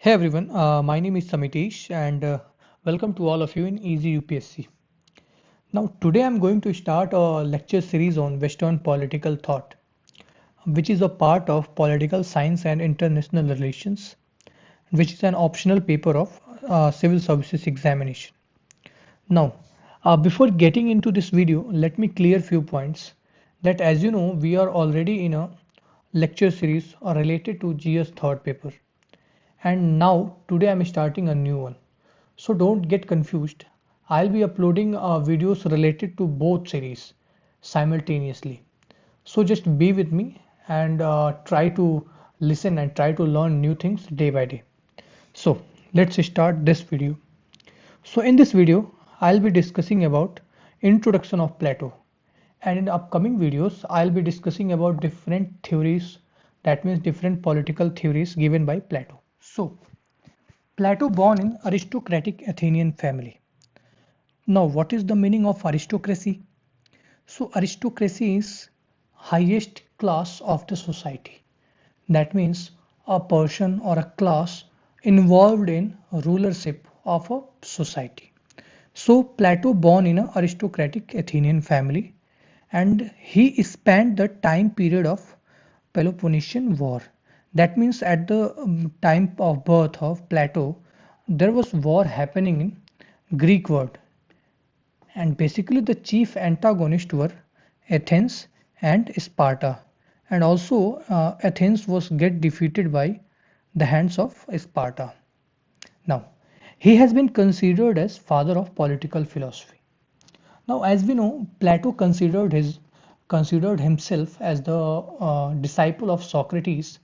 Hey everyone, my name is Samitish and welcome to all of you in Easy UPSC. Now today I'm going to start a lecture series on Western political thought, which is a part of political science and international relations, which is an optional paper of civil services examination. Now, before getting into this video, let me clear few points that as you know, we are already in a lecture series related to GS third paper. And now today I'm starting a new one. So don't get confused. I'll be uploading videos related to both series simultaneously. So just be with me and try to listen and try to learn new things day by day. So let's start this video. So in this video, I'll be discussing about introduction of Plato. And in upcoming videos, I'll be discussing about different theories, that means different political theories given by Plato. So Plato born in aristocratic Athenian family. Now, what is the meaning of aristocracy? So, aristocracy is highest class of the society. That means a person or a class involved in rulership of a society. So, Plato born in an aristocratic Athenian family and he spent the time period of Peloponnesian War. That means at the time of birth of Plato, there was war happening in Greek world, and basically the chief antagonists were Athens and Sparta, and also Athens was get defeated by the hands of Sparta. Now, he has been considered as father of political philosophy. Now, as we know, Plato considered himself as the disciple of Socrates,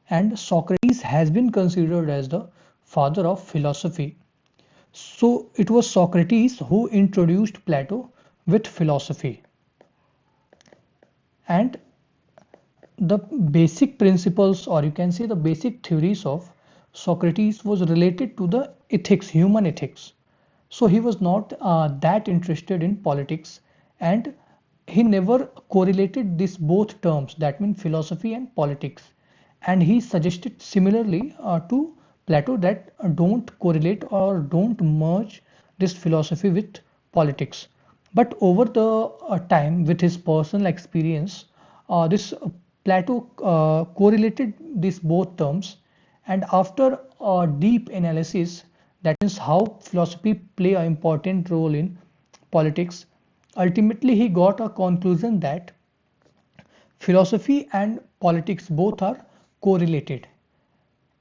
and Socrates has been considered as the father of philosophy. So it was Socrates who introduced Plato with philosophy, and the basic principles, or you can say the basic theories of Socrates was related to the ethics, human ethics. So he was not that interested in politics, and he never correlated these both terms, that means philosophy and politics. And he suggested similarly to Plato that don't correlate or don't merge this philosophy with politics. But over the time, with his personal experience, this Plato correlated these both terms, and after a deep analysis, that is how philosophy play an important role in politics, ultimately he got a conclusion that philosophy and politics both are correlated.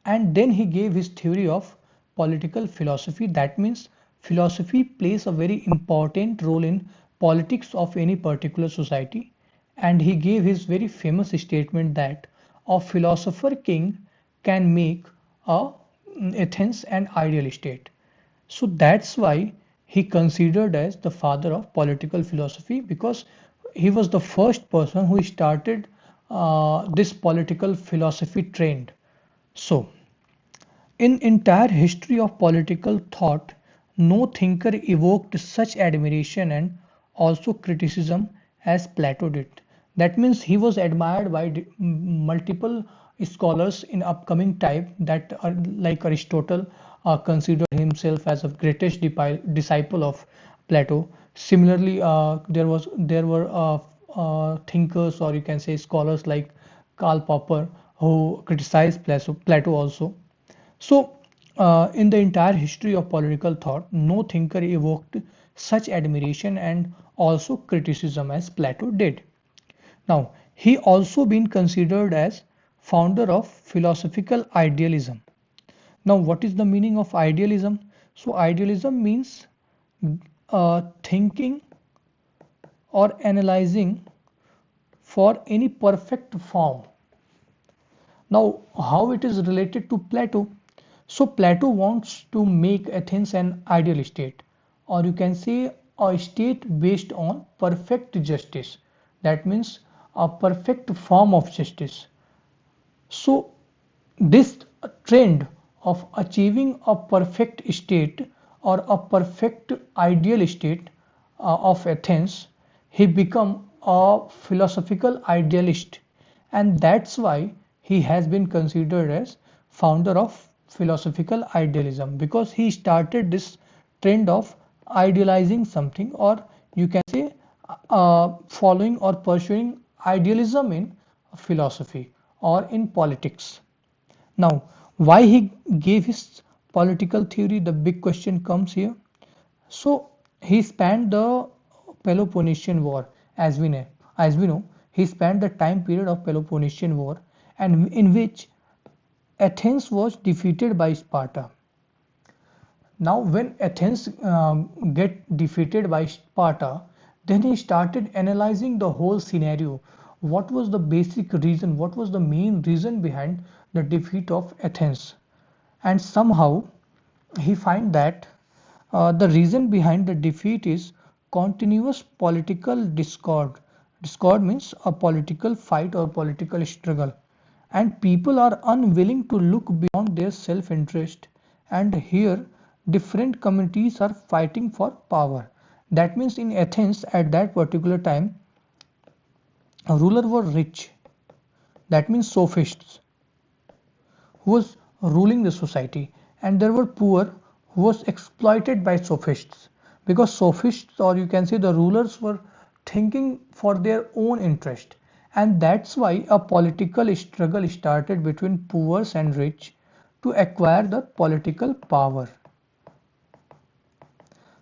And then he gave his theory of political philosophy. That means philosophy plays a very important role in politics of any particular society. And he gave his very famous statement that a philosopher king can make a Athens an ideal state. So that's why he considered as the father of political philosophy, because he was the first person who started this political philosophy trend. So in entire history of political thought, no thinker evoked such admiration and also criticism as Plato did. That means he was admired by multiple scholars in upcoming time, that are like Aristotle considered himself as a greatest disciple of Plato. Similarly, there were thinkers, or you can say scholars like Karl Popper, who criticized Plato also. So, in the entire history of political thought, no thinker evoked such admiration and also criticism as Plato did. Now, he also been considered as founder of philosophical idealism. Now, what is the meaning of idealism? So, idealism means thinking or analyzing for any perfect form. Now, how it is related to Plato? So Plato wants to make Athens an ideal state, or you can say a state based on perfect justice. That means a perfect form of justice. So this trend of achieving a perfect state or a perfect ideal state of Athens, he become a philosophical idealist, and that's why he has been considered as founder of philosophical idealism, because he started this trend of idealizing something, or you can say following or pursuing idealism in philosophy or in politics. Now, why he gave his political theory? The big question comes here. So he spanned the Peloponnesian War, as we know. He spanned the time period of Peloponnesian War, and in which Athens was defeated by Sparta. Now, when Athens get defeated by Sparta, then he started analyzing the whole scenario. What was the basic reason? What was the main reason behind the defeat of Athens? And somehow he find that the reason behind the defeat is continuous political discord. Discord means a political fight or political struggle, and people are unwilling to look beyond their self-interest. And here, different communities are fighting for power. That means in Athens at that particular time, a ruler were rich. That means sophists who was ruling the society, and there were poor who was exploited by sophists, because sophists, or you can say the rulers, were thinking for their own interest. And that's why a political struggle started between poor and rich to acquire the political power.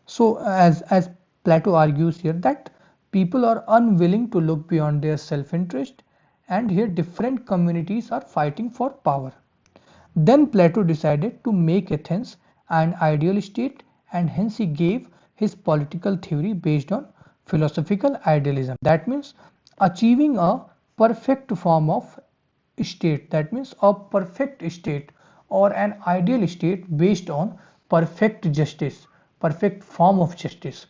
So as Plato argues here, that people are unwilling to look beyond their self-interest, and here different communities are fighting for power. Then Plato decided to make Athens an ideal state, and hence he gave his political theory based on philosophical idealism. That means achieving a perfect form of state. That means a perfect state or an ideal state based on perfect justice, perfect form of justice.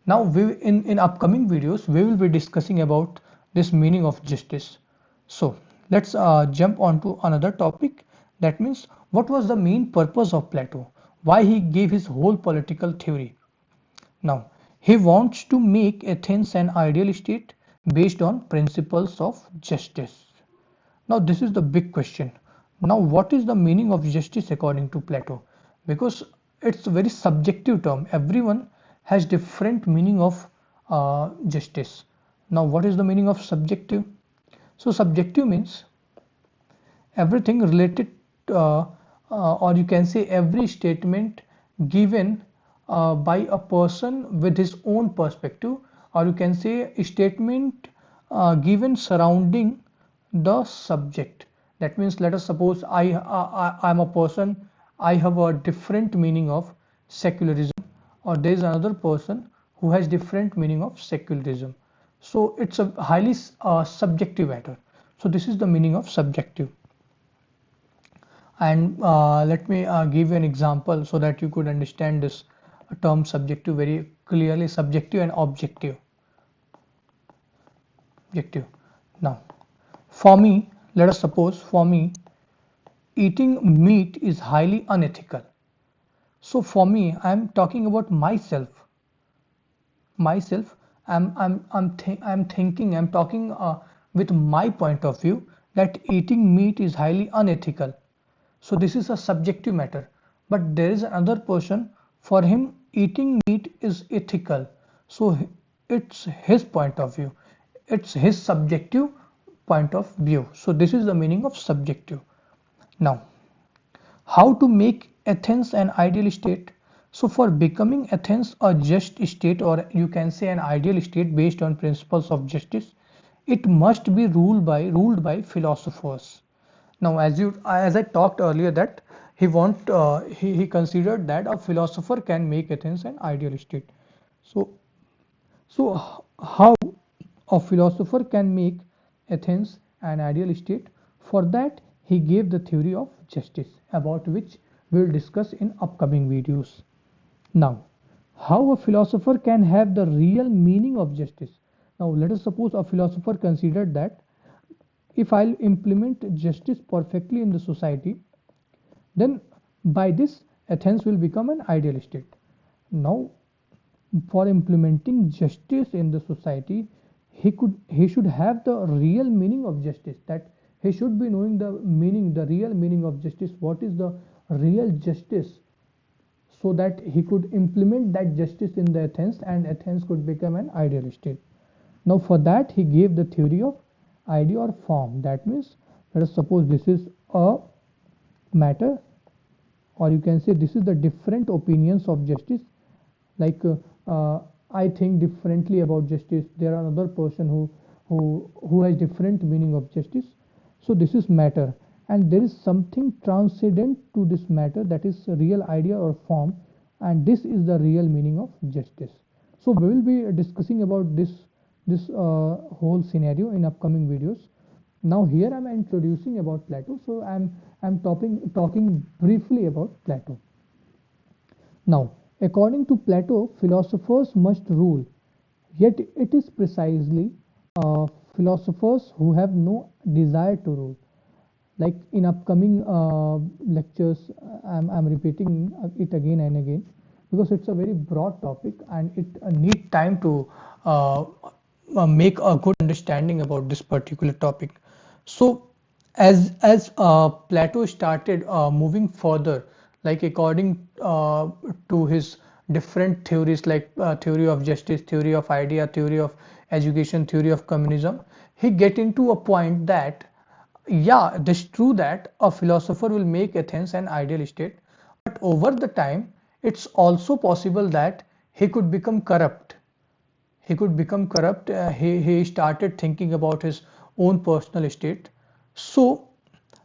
Now in upcoming videos we will be discussing about this meaning of justice. So let's jump on to another topic. That means what was the main purpose of Plato? Why he gave his whole political theory? Now, he wants to make Athens an ideal state based on principles of justice. Now, this is the big question. Now, what is the meaning of justice according to Plato? Because it's a very subjective term. Everyone has different meaning of justice. Now, what is the meaning of subjective? So, subjective means everything related, or you can say every statement given by a person with his own perspective, or you can say a statement given surrounding the subject. That means, let us suppose I am a person, I have a different meaning of secularism, or there is another person who has different meaning of secularism. So it's a highly subjective matter. So this is the meaning of subjective. And let me give you an example so that you could understand this term subjective very clearly. Subjective and objective. Objective. Now, for me, let us suppose for me, eating meat is highly unethical. So for me, I'm talking about myself. Myself, I'm thinking, I'm talking with my point of view that eating meat is highly unethical. So this is a subjective matter. But there is another person, for him eating meat is ethical. So it's his point of view. It's his subjective point of view. So this is the meaning of subjective. Now, how to make Athens an ideal state? So for becoming Athens a just state, or you can say an ideal state based on principles of justice, it must be ruled by philosophers. Now, as I talked earlier, that he considered that a philosopher can make Athens an ideal state. So how a philosopher can make Athens an ideal state? For that, he gave the theory of justice, about which we will discuss in upcoming videos. Now, how a philosopher can have the real meaning of justice? Now, let us suppose a philosopher considered that if I'll implement justice perfectly in the society, then by this Athens will become an ideal state. Now, for implementing justice in the society, he should have the real meaning of justice. That he should be knowing the real meaning of justice. What is the real justice so that he could implement that justice in the Athens and Athens could become an ideal state. Now for that he gave the theory of idea or form. That means, let us suppose this is a matter, or you can say this is the different opinions of justice. Like I think differently about justice. There are another person who has different meaning of justice. So this is matter, and there is something transcendent to this matter, that is a real idea or form, and this is the real meaning of justice. So we will be discussing about this whole scenario in upcoming videos. Now here I'm introducing about Plato, so I'm talking briefly about Plato. Now, according to Plato, philosophers must rule, yet it is precisely philosophers who have no desire to rule. Like in upcoming lectures, I'm repeating it again and again because it's a very broad topic and it need time to uh, make a good understanding about this particular topic. So as Plato started moving further, like according to his different theories, like theory of justice, theory of idea, theory of education, theory of communism, he get into a point that yeah, it is true that a philosopher will make Athens an ideal state, but over the time, it's also possible that he could become corrupt. He could become corrupt. He started thinking about his own personal state. So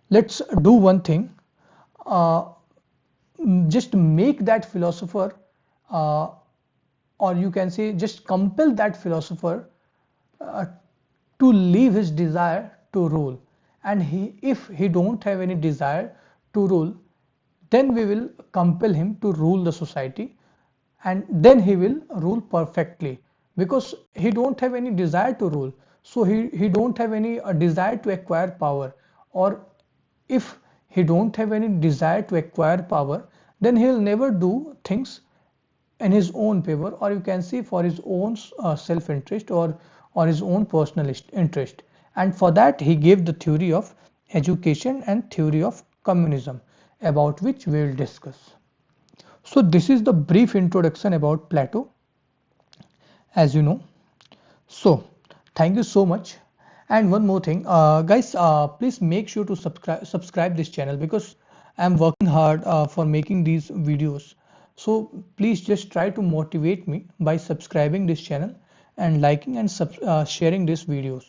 let's do one thing. Uh, just make that philosopher, uh, or you can say, just compel that philosopher uh, to leave his desire to rule, and if he don't have any desire to rule, then we will compel him to rule the society, and then he will rule perfectly, because he don't have any desire to rule. So he don't have any desire to acquire power, or if he don't have any desire to acquire power, then he'll never do things in his own favor, or you can say for his own self-interest, or his own personal interest. And for that he gave the theory of education and theory of communism, about which we will discuss. So this is the brief introduction about Plato, as you know. So thank you so much. And one more thing, guys, please make sure to subscribe this channel, because I'm working hard for making these videos. So please just try to motivate me by subscribing this channel and liking and sharing these videos.